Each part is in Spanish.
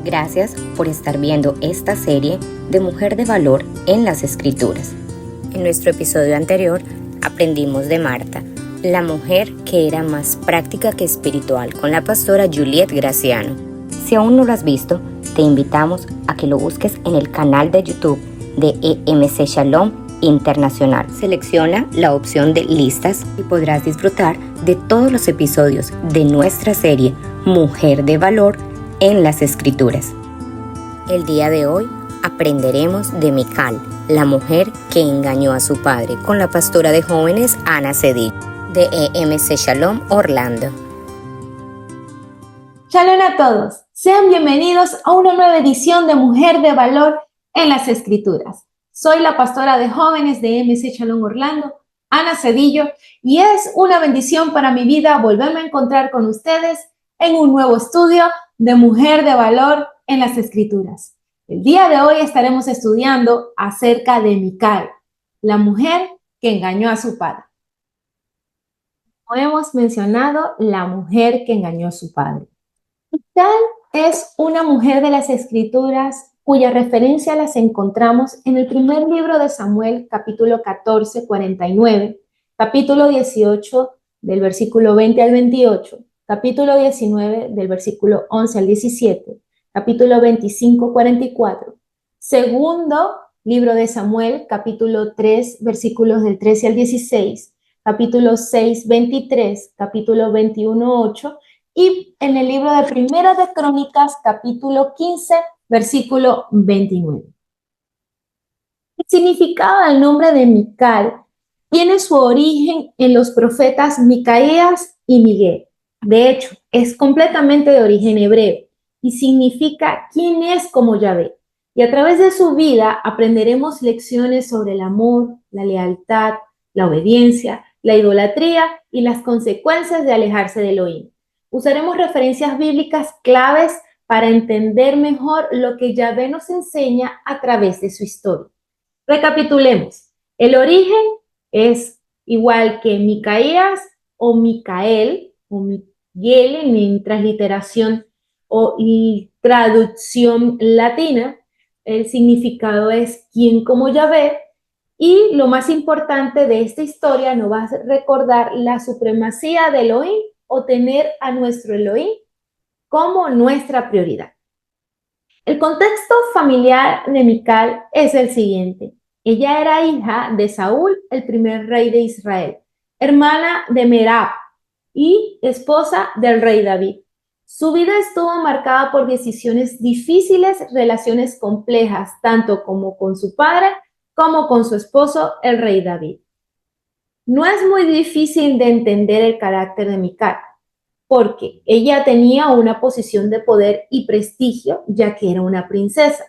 Gracias por estar viendo esta serie de Mujer de Valor en las Escrituras. En nuestro episodio anterior aprendimos de Marta, la mujer que era más práctica que espiritual, con la pastora Juliet Graciano. Si aún no lo has visto, te invitamos a que lo busques en el canal de YouTube de EMC Shalom Internacional. Selecciona la opción de listas y podrás disfrutar de todos los episodios de nuestra serie Mujer de Valor en las Escrituras. El día de hoy aprenderemos de Mical, la mujer que engañó a su padre, con la pastora de jóvenes Ana Cedillo, de EMC Shalom Orlando. Shalom a todos, sean bienvenidos a una nueva edición de Mujer de Valor en las Escrituras. Soy la pastora de jóvenes de EMC Shalom Orlando, Ana Cedillo, y es una bendición para mi vida volverme a encontrar con ustedes en un nuevo estudio de Mujer de Valor en las Escrituras. El día de hoy estaremos estudiando acerca de Mical, la mujer que engañó a su padre. Como hemos mencionado, la mujer que engañó a su padre. Mical es una mujer de las Escrituras cuya referencia las encontramos en el primer libro de Samuel, capítulo 14, 49, capítulo 18, del versículo 20 al 28, capítulo 19, del versículo 11 al 17, capítulo 25, 44, segundo libro de Samuel, capítulo 3, versículos del 13 al 16, capítulo 6, 23, capítulo 21, 8, y en el libro de Primera de Crónicas, capítulo 15, versículo 29. El significado del nombre de Mical tiene su origen en los profetas Micaías y Miguel. De hecho, es completamente de origen hebreo y significa quién es como Yahvé. Y a través de su vida aprenderemos lecciones sobre el amor, la lealtad, la obediencia, la idolatría y las consecuencias de alejarse de Elohim. Usaremos referencias bíblicas claves para entender mejor lo que Yahvé nos enseña a través de su historia. Recapitulemos. El origen es igual que Micaías o Micael o Miguel en transliteración y traducción latina. El significado es quién como Yahvé. Y lo más importante de esta historia nos va a recordar la supremacía de Elohim o tener a nuestro Elohim como nuestra prioridad. El contexto familiar de Mical es el siguiente. Ella era hija de Saúl, el primer rey de Israel, hermana de Merab y esposa del rey David. Su vida estuvo marcada por decisiones difíciles, relaciones complejas, tanto como con su padre como con su esposo, el rey David. No es muy difícil de entender el carácter de Mical, porque ella tenía una posición de poder y prestigio, ya que era una princesa.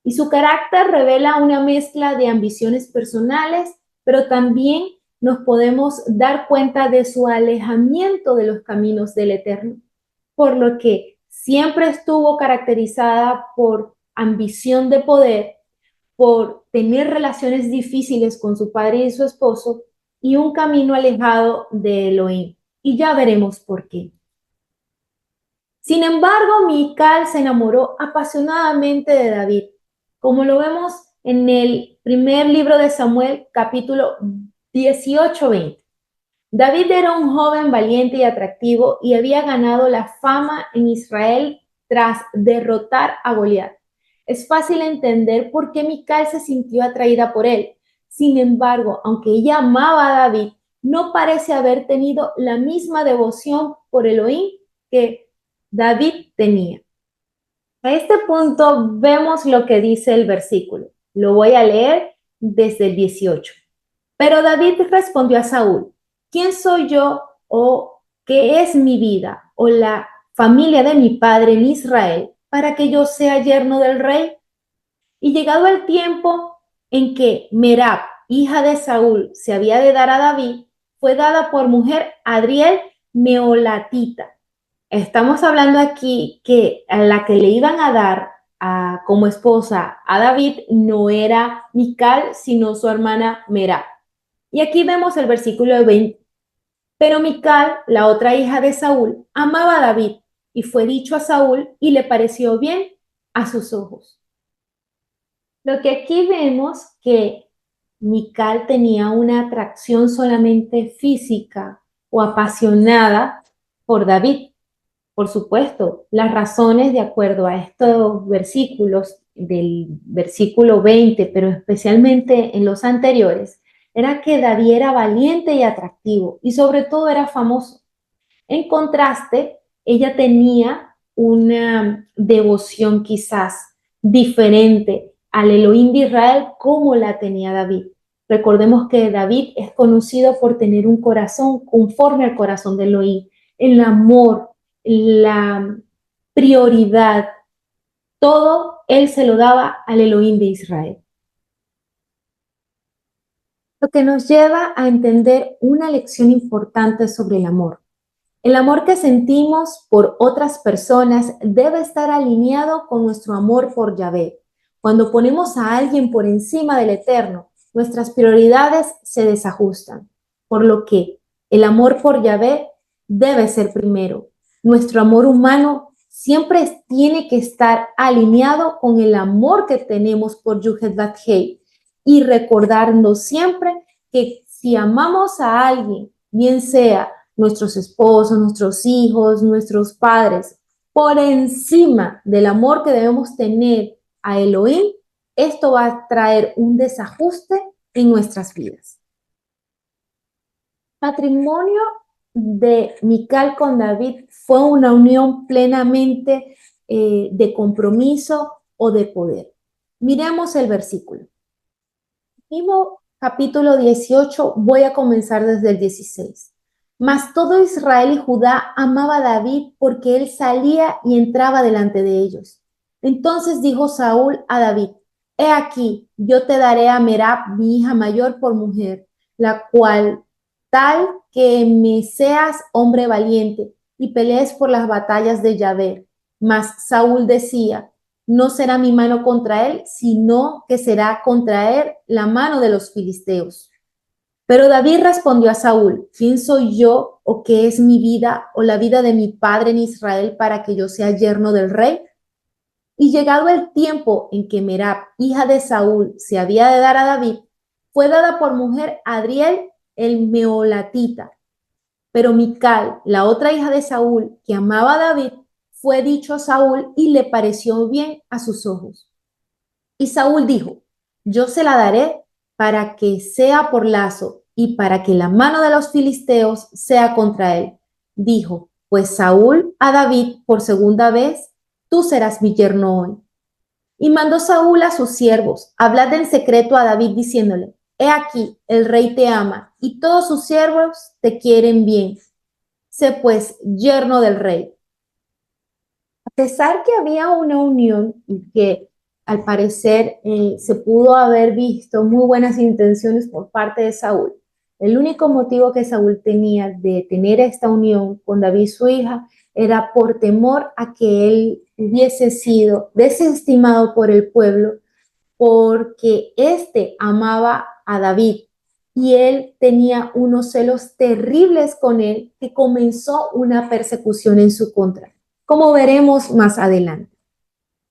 Y su carácter revela una mezcla de ambiciones personales, pero también nos podemos dar cuenta de su alejamiento de los caminos del Eterno, por lo que siempre estuvo caracterizada por ambición de poder, por tener relaciones difíciles con su padre y su esposo, y un camino alejado de Elohim. Y ya veremos por qué. Sin embargo, Mical se enamoró apasionadamente de David, como lo vemos en el primer libro de Samuel, capítulo 18-20. David era un joven valiente y atractivo y había ganado la fama en Israel tras derrotar a Goliat. Es fácil entender por qué Mical se sintió atraída por él. Sin embargo, aunque ella amaba a David, no parece haber tenido la misma devoción por Elohim que David tenía. A este punto vemos lo que dice el versículo. Lo voy a leer desde el 18. Pero David respondió a Saúl: ¿quién soy yo o qué es mi vida o la familia de mi padre en Israel para que yo sea yerno del rey? Y llegado el tiempo en que Merab, hija de Saúl, se había de dar a David, fue dada por mujer a Adriel Meolatita. Estamos hablando aquí que a la que le iban a dar como esposa a David no era Mical, sino su hermana Merab. Y aquí vemos el versículo 20. Pero Mical, la otra hija de Saúl, amaba a David, y fue dicho a Saúl y le pareció bien a sus ojos. Lo que aquí vemos que Mical tenía una atracción solamente física o apasionada por David. Por supuesto, las razones de acuerdo a estos versículos del versículo 20, pero especialmente en los anteriores, era que David era valiente y atractivo y sobre todo era famoso. En contraste, ella tenía una devoción quizás diferente al Elohim de Israel como la tenía David. Recordemos que David es conocido por tener un corazón conforme al corazón de Elohim, el amor, la prioridad, todo él se lo daba al Elohim de Israel. Lo que nos lleva a entender una lección importante sobre el amor. El amor que sentimos por otras personas debe estar alineado con nuestro amor por Yahvé. Cuando ponemos a alguien por encima del Eterno, nuestras prioridades se desajustan, por lo que el amor por Yahvé debe ser primero. Nuestro amor humano siempre tiene que estar alineado con el amor que tenemos por Yuhet Bat-Hei y recordarnos siempre que si amamos a alguien, bien sea nuestros esposos, nuestros hijos, nuestros padres, por encima del amor que debemos tener a Elohim, esto va a traer un desajuste en nuestras vidas. Matrimonio de Mical con David fue una unión plenamente de compromiso o de poder. Miremos el versículo. Mismo capítulo 18, voy a comenzar desde el 16. Mas todo Israel y Judá amaba a David porque él salía y entraba delante de ellos. Entonces dijo Saúl a David: He aquí, yo te daré a Merab, mi hija mayor, por mujer, la cual tal que me seas hombre valiente y pelees por las batallas de Yahvé. Mas Saúl decía: No será mi mano contra él, sino que será contra él la mano de los filisteos. Pero David respondió a Saúl: ¿Quién soy yo o qué es mi vida o la vida de mi padre en Israel para que yo sea yerno del rey? Y llegado el tiempo en que Merab, hija de Saúl, se había de dar a David, fue dada por mujer a Adriel el Meolatita. Pero Mical, la otra hija de Saúl, que amaba a David, fue dicho a Saúl y le pareció bien a sus ojos. Y Saúl dijo: Yo se la daré para que sea por lazo y para que la mano de los filisteos sea contra él. Dijo pues Saúl a David por segunda vez: Tú serás mi yerno hoy. Y mandó Saúl a sus siervos: Hablad en secreto a David diciéndole: He aquí, el rey te ama y todos sus siervos te quieren bien. Sé pues yerno del rey. A pesar que había una unión y que al parecer se pudo haber visto muy buenas intenciones por parte de Saúl, el único motivo que Saúl tenía de tener esta unión con David, su hija, era por temor a que él hubiese sido desestimado por el pueblo, porque éste amaba a David y él tenía unos celos terribles con él, que comenzó una persecución en su contra, como veremos más adelante.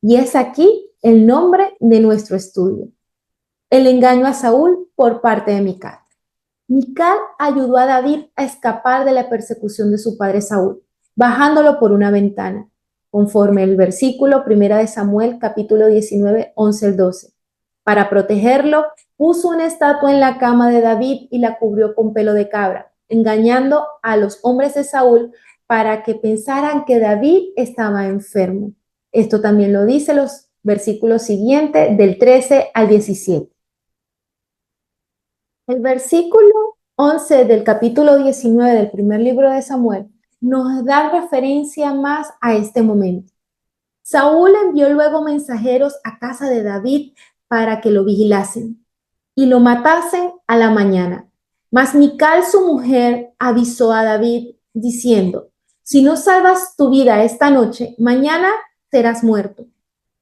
Y es aquí el nombre de nuestro estudio: el engaño a Saúl por parte de Mical. Mical ayudó a David a escapar de la persecución de su padre Saúl, bajándolo por una ventana, conforme el versículo 1 de Samuel, capítulo 19, 11 al 12. Para protegerlo, puso una estatua en la cama de David y la cubrió con pelo de cabra, engañando a los hombres de Saúl para que pensaran que David estaba enfermo. Esto también lo dice los versículos siguientes, del 13 al 17. El versículo 11 del capítulo 19 del primer libro de Samuel nos da referencia más a este momento. Saúl envió luego mensajeros a casa de David para que lo vigilasen y lo matasen a la mañana. Mas Mical, su mujer, avisó a David diciendo: Si no salvas tu vida esta noche, mañana serás muerto.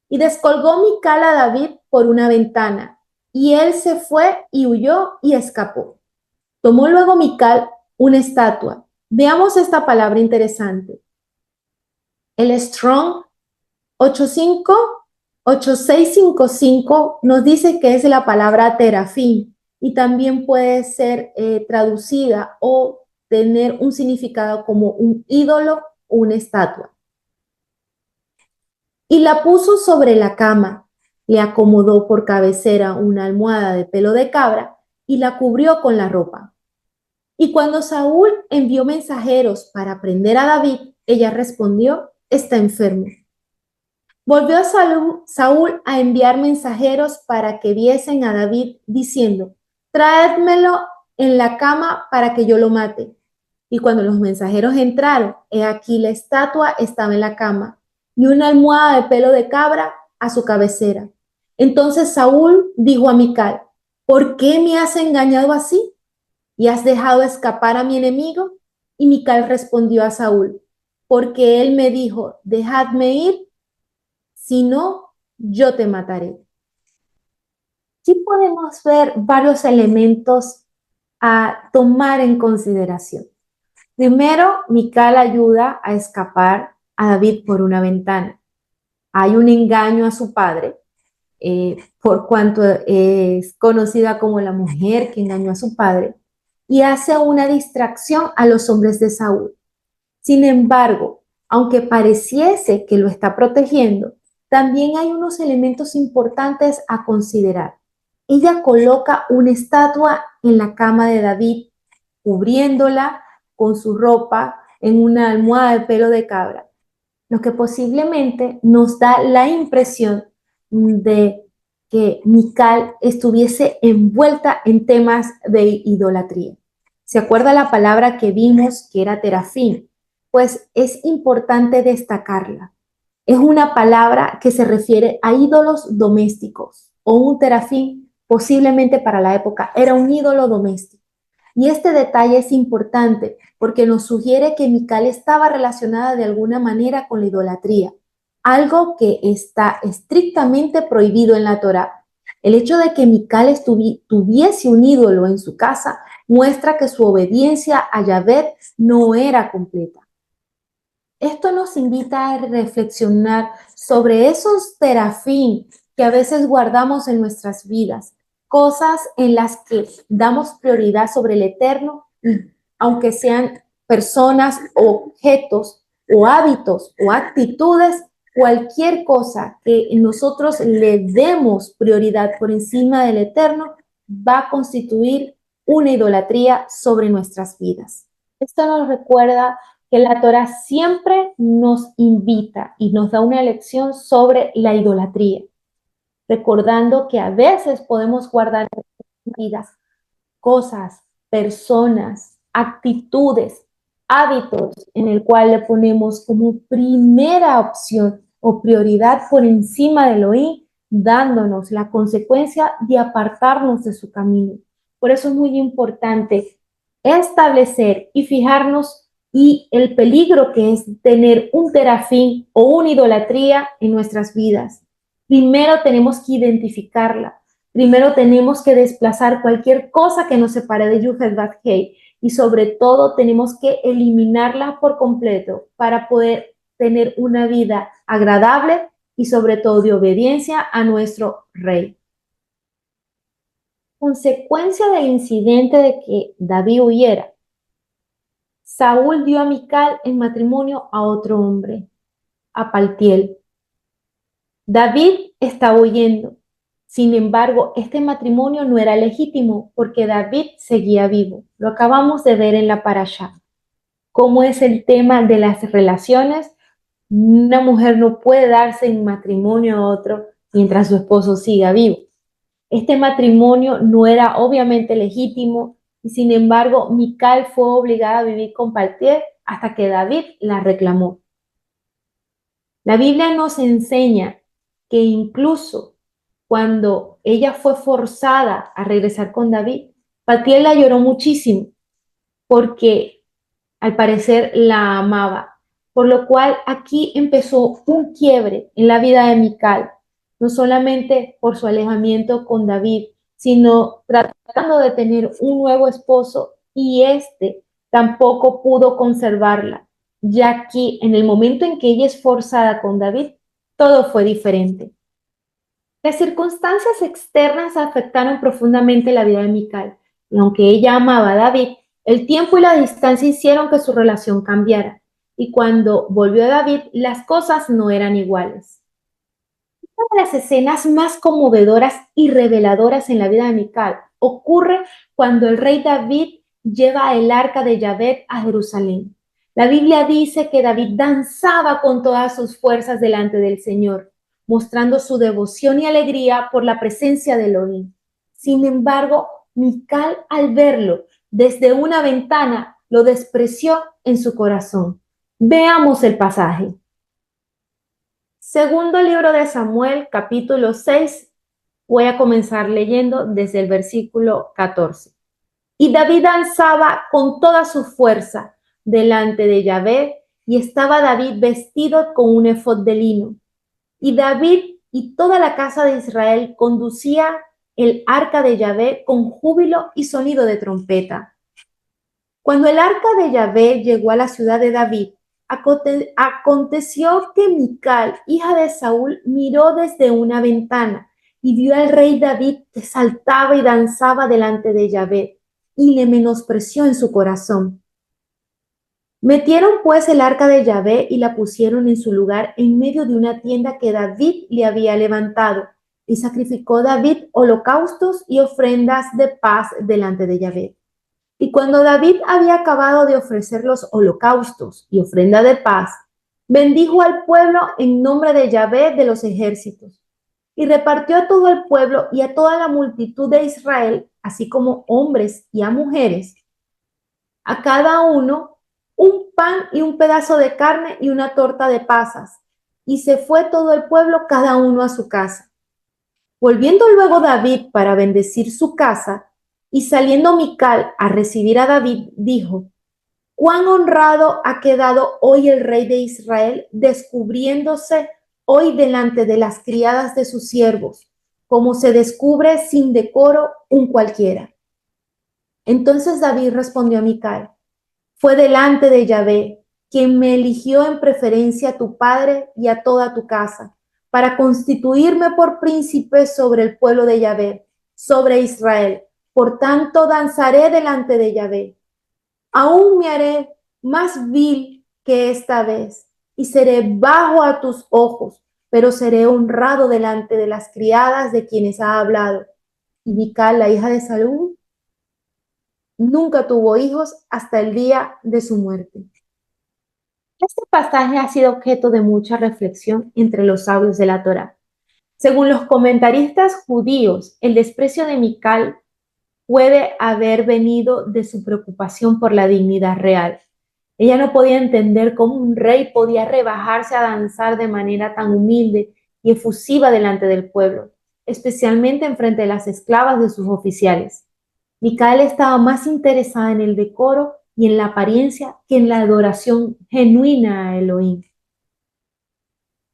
Y descolgó Mical a David por una ventana, y él se fue y huyó y escapó. Tomó luego Mical una estatua. Veamos esta palabra interesante. El Strong 85 8655 nos dice que es la palabra terafín y también puede ser traducida o tener un significado como un ídolo o una estatua. Y la puso sobre la cama, le acomodó por cabecera una almohada de pelo de cabra y la cubrió con la ropa. Y cuando Saúl envió mensajeros para prender a David, ella respondió, está enfermo. Volvió Saúl a enviar mensajeros para que viesen a David, diciendo, traédmelo en la cama para que yo lo mate. Y cuando los mensajeros entraron, he aquí la estatua estaba en la cama, y una almohada de pelo de cabra a su cabecera. Entonces Saúl dijo a Mical, ¿por qué me has engañado así? ¿Y has dejado escapar a mi enemigo? Y Mical respondió a Saúl, porque él me dijo, dejadme ir, si no, yo te mataré. Aquí podemos ver varios elementos a tomar en consideración. Primero, Mical ayuda a escapar a David por una ventana. Hay un engaño a su padre, por cuanto es conocida como la mujer que engañó a su padre, y hace una distracción a los hombres de Saúl. Sin embargo, aunque pareciese que lo está protegiendo, también hay unos elementos importantes a considerar. Ella coloca una estatua en la cama de David, cubriéndola con su ropa en una almohada de pelo de cabra, lo que posiblemente nos da la impresión de que Mical estuviese envuelta en temas de idolatría. ¿Se acuerda la palabra que vimos que era terafín? Pues es importante destacarla. Es una palabra que se refiere a ídolos domésticos o un terafín posiblemente para la época era un ídolo doméstico. Y este detalle es importante porque nos sugiere que Mical estaba relacionada de alguna manera con la idolatría, algo que está estrictamente prohibido en la Torá. El hecho de que Mical tuviese un ídolo en su casa muestra que su obediencia a Yahvé no era completa. Esto nos invita a reflexionar sobre esos terafín que a veces guardamos en nuestras vidas, cosas en las que damos prioridad sobre el eterno, aunque sean personas, objetos o hábitos o actitudes, cualquier cosa que nosotros le demos prioridad por encima del eterno va a constituir una idolatría sobre nuestras vidas. Esto nos recuerda que la Torá siempre nos invita y nos da una lección sobre la idolatría, recordando que a veces podemos guardar en nuestras vidas cosas, personas, actitudes, hábitos en el cual le ponemos como primera opción o prioridad por encima de Elohim, dándonos la consecuencia de apartarnos de su camino. Por eso es muy importante establecer y fijarnos y el peligro que es tener un terafín o una idolatría en nuestras vidas. Primero tenemos que identificarla. Primero tenemos que desplazar cualquier cosa que nos separe de Yuhet Bat Hei y sobre todo tenemos que eliminarla por completo para poder tener una vida agradable y sobre todo de obediencia a nuestro Rey. Consecuencia del incidente de que David huyera, Saúl dio a Mical en matrimonio a otro hombre, a Paltiel. David estaba huyendo. Sin embargo, este matrimonio no era legítimo porque David seguía vivo. Lo acabamos de ver en la parashá. ¿Cómo es el tema de las relaciones? Una mujer no puede darse en matrimonio a otro mientras su esposo siga vivo. Este matrimonio no era obviamente legítimo y sin embargo Mical fue obligada a vivir con Paltiel hasta que David la reclamó. La Biblia nos enseña que incluso cuando ella fue forzada a regresar con David, Paltiel la lloró muchísimo porque al parecer la amaba, por lo cual aquí empezó un quiebre en la vida de Mical, no solamente por su alejamiento con David, sino tratando de tener un nuevo esposo y este tampoco pudo conservarla, ya que en el momento en que ella es forzada con David, todo fue diferente. Las circunstancias externas afectaron profundamente la vida de Mical, y aunque ella amaba a David, el tiempo y la distancia hicieron que su relación cambiara, y cuando volvió David, las cosas no eran iguales. Una de las escenas más conmovedoras y reveladoras en la vida de Mical ocurre cuando el rey David lleva el arca de Yahvé a Jerusalén. La Biblia dice que David danzaba con todas sus fuerzas delante del Señor, mostrando su devoción y alegría por la presencia de Elohim. Sin embargo, Mical, al verlo desde una ventana, lo despreció en su corazón. Veamos el pasaje. Segundo libro de Samuel, capítulo 6. Voy a comenzar leyendo desde el versículo 14. Y David danzaba con toda su fuerza delante de Yahvé, y estaba David vestido con un efod de lino. Y David y toda la casa de Israel conducía el arca de Yahvé con júbilo y sonido de trompeta. Cuando el arca de Yahvé llegó a la ciudad de David, aconteció que Mical, hija de Saúl, miró desde una ventana y vio al rey David que saltaba y danzaba delante de Yahvé, y le menospreció en su corazón. Metieron pues el arca de Yahvé y la pusieron en su lugar en medio de una tienda que David le había levantado, y sacrificó David holocaustos y ofrendas de paz delante de Yahvé. Y cuando David había acabado de ofrecer los holocaustos y ofrenda de paz, bendijo al pueblo en nombre de Yahvé de los ejércitos, y repartió a todo el pueblo y a toda la multitud de Israel, así como hombres y a mujeres, a cada uno un pan y un pedazo de carne y una torta de pasas. Y se fue todo el pueblo, cada uno a su casa. Volviendo luego David para bendecir su casa, y saliendo Mical a recibir a David, dijo: cuán honrado ha quedado hoy el rey de Israel, descubriéndose hoy delante de las criadas de sus siervos, como se descubre sin decoro un cualquiera. Entonces David respondió a Mical: fue delante de Yahvé, quien me eligió en preferencia a tu padre y a toda tu casa, para constituirme por príncipe sobre el pueblo de Yahvé, sobre Israel. Por tanto, danzaré delante de Yahvé. Aún me haré más vil que esta vez, y seré bajo a tus ojos, pero seré honrado delante de las criadas de quienes ha hablado. Y Mical, la hija de Saúl, nunca tuvo hijos hasta el día de su muerte. Este pasaje ha sido objeto de mucha reflexión entre los sabios de la Torá. Según los comentaristas judíos, el desprecio de Mical puede haber venido de su preocupación por la dignidad real. Ella no podía entender cómo un rey podía rebajarse a danzar de manera tan humilde y efusiva delante del pueblo, especialmente en frente de las esclavas de sus oficiales. Micael estaba más interesada en el decoro y en la apariencia que en la adoración genuina a Elohim.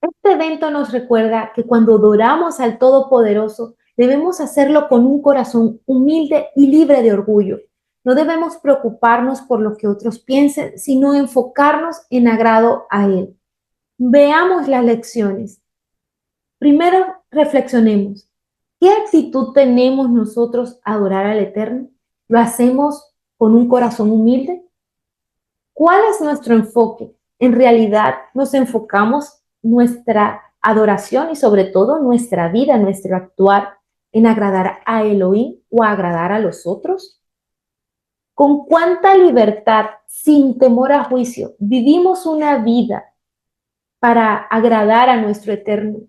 Este evento nos recuerda que cuando adoramos al Todopoderoso, debemos hacerlo con un corazón humilde y libre de orgullo. No debemos preocuparnos por lo que otros piensen, sino enfocarnos en agrado a Él. Veamos las lecciones. Primero, reflexionemos. ¿Qué actitud tenemos nosotros a adorar al Eterno? ¿Lo hacemos con un corazón humilde? ¿Cuál es nuestro enfoque? En realidad, nos enfocamos nuestra adoración y sobre todo nuestra vida, nuestro actuar en agradar a Elohim o agradar a los otros. ¿Con cuánta libertad, sin temor a juicio, vivimos una vida para agradar a nuestro Eterno?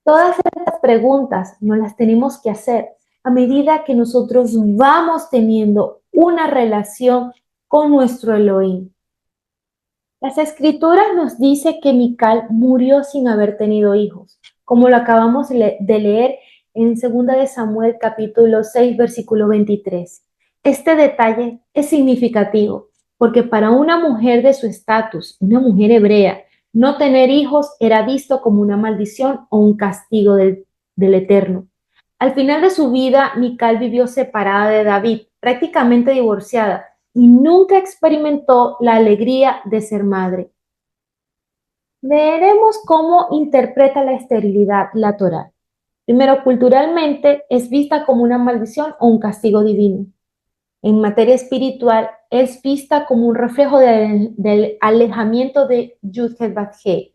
Todas estas preguntas nos las tenemos que hacer a medida que nosotros vamos teniendo una relación con nuestro Elohim. Las escrituras nos dice que Mical murió sin haber tenido hijos, como lo acabamos de leer en 2 de Samuel capítulo 6 versículo 23. Este detalle es significativo porque para una mujer de su estatus, una mujer hebrea, no tener hijos era visto como una maldición o un castigo del Eterno. Al final de su vida, Mical vivió separada de David, prácticamente divorciada, y nunca experimentó la alegría de ser madre. Veremos cómo interpreta la esterilidad la Torá. Primero, culturalmente es vista como una maldición o un castigo divino. En materia espiritual es vista como un reflejo del alejamiento de Yud-Heh-Vav-Heh.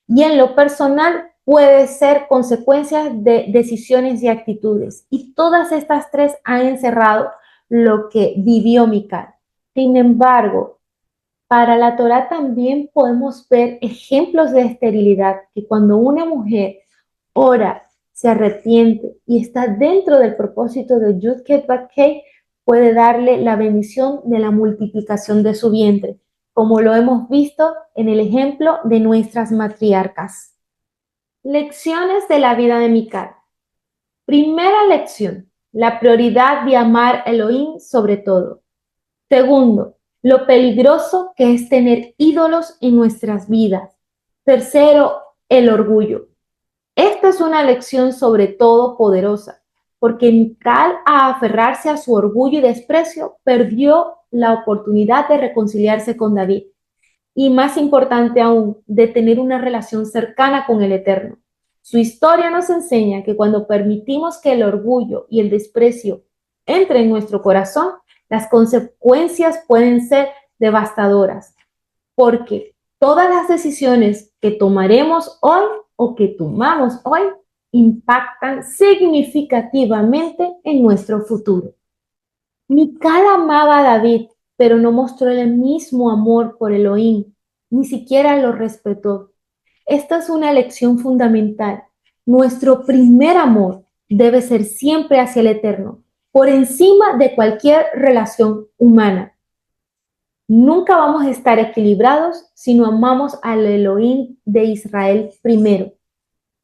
Y en lo personal puede ser consecuencia de decisiones y actitudes. Y todas estas tres han encerrado lo que vivió Mical. Sin embargo, para la Torá también podemos ver ejemplos de esterilidad, que cuando una mujer ora, se arrepiente y está dentro del propósito de Yud-Heh-Vav-Heh, puede darle la bendición de la multiplicación de su vientre, como lo hemos visto en el ejemplo de nuestras matriarcas. Lecciones de la vida de Mical. Primera lección, la prioridad de amar a Elohim sobre todo. Segundo, lo peligroso que es tener ídolos en nuestras vidas. Tercero, el orgullo. Esta es una lección sobre todo poderosa, porque Mical, a aferrarse a su orgullo y desprecio, perdió la oportunidad de reconciliarse con David. Y más importante aún, de tener una relación cercana con el Eterno. Su historia nos enseña que cuando permitimos que el orgullo y el desprecio entren en nuestro corazón, las consecuencias pueden ser devastadoras, porque todas las decisiones que tomaremos hoy o que tomamos hoy impactan significativamente en nuestro futuro. Mical amaba a David, pero no mostró el mismo amor por Elohim, ni siquiera lo respetó. Esta es una lección fundamental. Nuestro primer amor debe ser siempre hacia el Eterno, por encima de cualquier relación humana. Nunca vamos a estar equilibrados si no amamos al Elohim de Israel primero.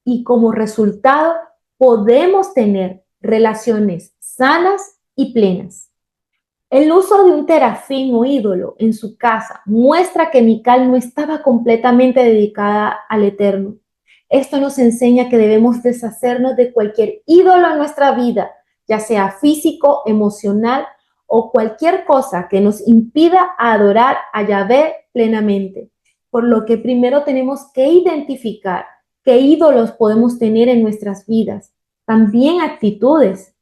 Y como resultado, podemos tener relaciones sanas y plenas. El uso de un terafín o ídolo en su casa muestra que Mical no estaba completamente dedicada al Eterno. Esto nos enseña que debemos deshacernos de cualquier ídolo en nuestra vida, ya sea físico, emocional o cualquier cosa que nos impida adorar a Yahvé plenamente. Por lo que primero tenemos que identificar qué ídolos podemos tener en nuestras vidas, también actitudes.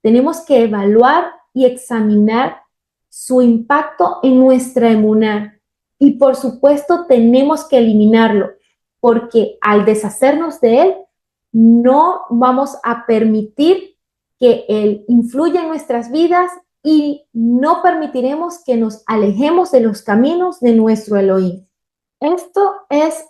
Tenemos que evaluar y examinar su impacto en nuestra emuná. Y por supuesto tenemos que eliminarlo, porque al deshacernos de él, no vamos a permitir que él influya en nuestras vidas y no permitiremos que nos alejemos de los caminos de nuestro Elohim. Esto es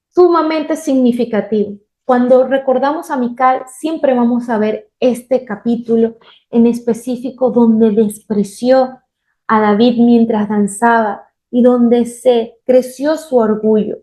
sumamente significativo. Cuando recordamos a Mical, siempre vamos a ver este capítulo en específico donde despreció a David mientras danzaba y donde se creció su orgullo.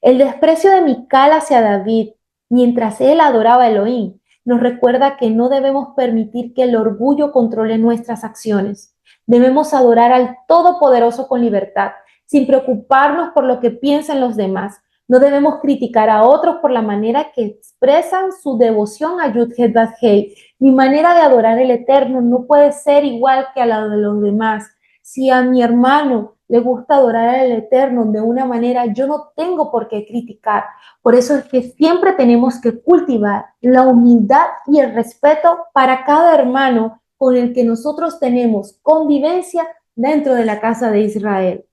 El desprecio de Mical hacia David mientras él adoraba a Elohim nos recuerda que no debemos permitir que el orgullo controle nuestras acciones. Debemos adorar al Todopoderoso con libertad, sin preocuparnos por lo que piensan los demás. No debemos criticar a otros por la manera que expresan su devoción a Yud-Heh-Vav-Heh. Mi manera de adorar al Eterno no puede ser igual que a la de los demás. Si a mi hermano le gusta adorar al Eterno de una manera, yo no tengo por qué criticar. Por eso es que siempre tenemos que cultivar la humildad y el respeto para cada hermano con el que nosotros tenemos convivencia dentro de la casa de Israel.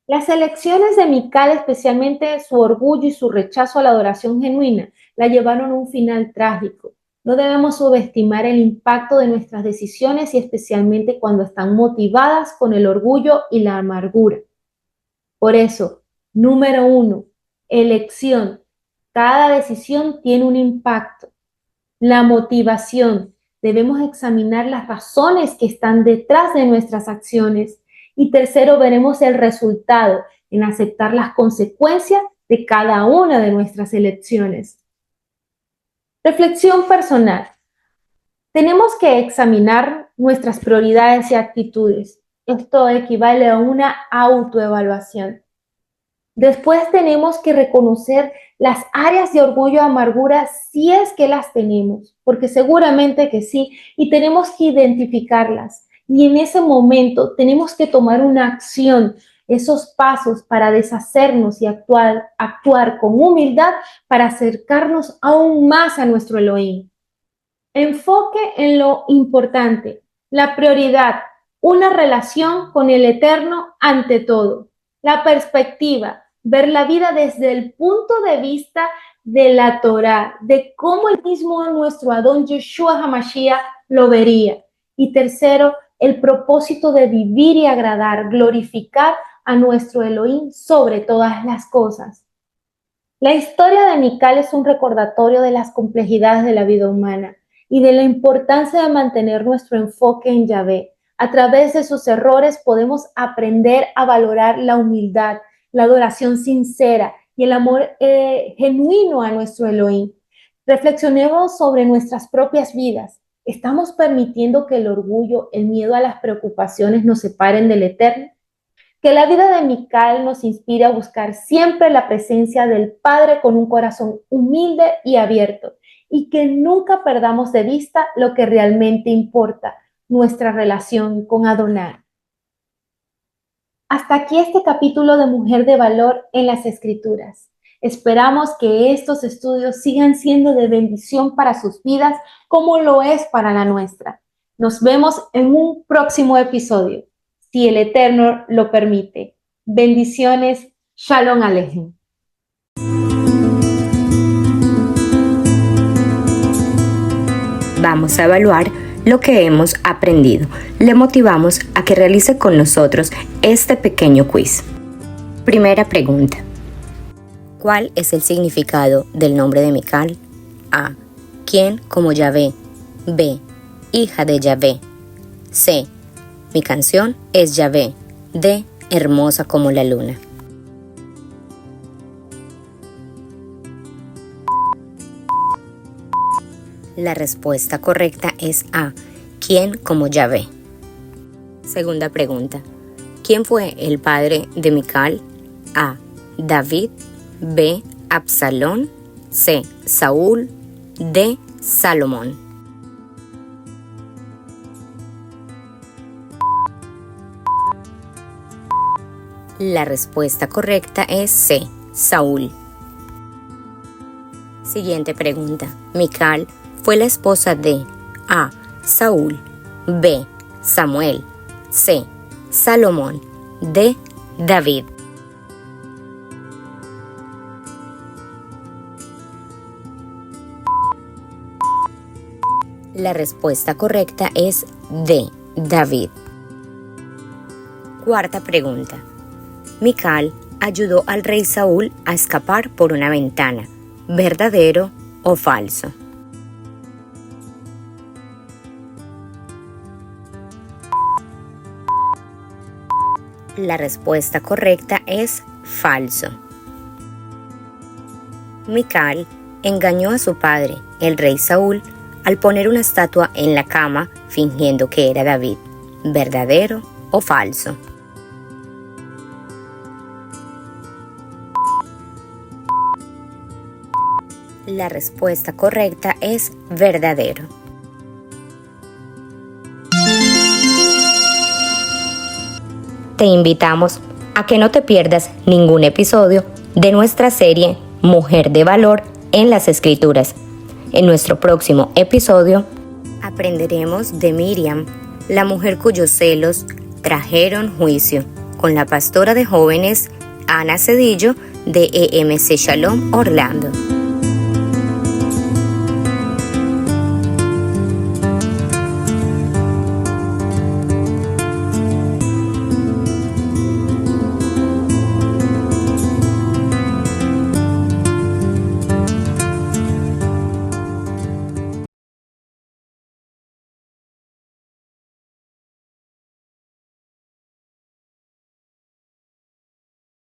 Las elecciones de Mical, especialmente su orgullo y su rechazo a la adoración genuina, la llevaron a un final trágico. No debemos subestimar el impacto de nuestras decisiones y especialmente cuando están motivadas con el orgullo y la amargura. Por eso, número 1, elección. Cada decisión tiene un impacto. La motivación. Debemos examinar las razones que están detrás de nuestras acciones. Y tercero, veremos el resultado en aceptar las consecuencias de cada una de nuestras elecciones. Reflexión personal. Tenemos que examinar nuestras prioridades y actitudes. Esto equivale a una autoevaluación. Después tenemos que reconocer las áreas de orgullo o amargura si es que las tenemos, porque seguramente que sí, y tenemos que identificarlas. Y en ese momento tenemos que tomar una acción esos pasos para deshacernos y actuar con humildad para acercarnos aún más a nuestro Elohim. Enfoque en lo importante, la prioridad, una relación con el Eterno ante todo. La perspectiva, ver la vida desde el punto de vista de la Torá, de cómo el mismo nuestro Adón Yeshua HaMashiach lo vería. Y tercero, el propósito de vivir y agradar, glorificar a nuestro Elohim sobre todas las cosas. La historia de Mical es un recordatorio de las complejidades de la vida humana y de la importancia de mantener nuestro enfoque en Yahvé. A través de sus errores podemos aprender a valorar la humildad, la adoración sincera y el amor genuino a nuestro Elohim. Reflexionemos sobre nuestras propias vidas. ¿Estamos permitiendo que el orgullo, el miedo a las preocupaciones nos separen del Eterno? Que la vida de Mical nos inspire a buscar siempre la presencia del Padre con un corazón humilde y abierto, y que nunca perdamos de vista lo que realmente importa, nuestra relación con Adonai. Hasta aquí este capítulo de Mujer de Valor en las Escrituras. Esperamos que estos estudios sigan siendo de bendición para sus vidas como lo es para la nuestra. Nos vemos en un próximo episodio, si el Eterno lo permite. Bendiciones. Shalom Aleichem. Vamos a evaluar lo que hemos aprendido. Le motivamos a que realice con nosotros este pequeño quiz. Primera pregunta. ¿Cuál es el significado del nombre de Mical? A. ¿Quién como Yahvé? B. Hija de Yahvé. C. Mi canción es Yahvé. D. Hermosa como la luna. La respuesta correcta es A. ¿Quién como Yahvé? Segunda pregunta. ¿Quién fue el padre de Mical? A. David. B. Absalón. C. Saúl. D. Salomón. La respuesta correcta es C. Saúl. Siguiente pregunta. Mical fue la esposa de A. Saúl. B. Samuel. C. Salomón. D. David. La respuesta correcta es D. David. Cuarta pregunta. Mical ayudó al rey Saúl a escapar por una ventana. ¿Verdadero o falso? La respuesta correcta es falso. Mical engañó a su padre, el rey Saúl, al poner una estatua en la cama fingiendo que era David. ¿Verdadero o falso? La respuesta correcta es verdadero. Te invitamos a que no te pierdas ningún episodio de nuestra serie Mujer de Valor en las Escrituras. En nuestro próximo episodio aprenderemos de Miriam, la mujer cuyos celos trajeron juicio, con la pastora de jóvenes Ana Cedillo de EMC Shalom Orlando.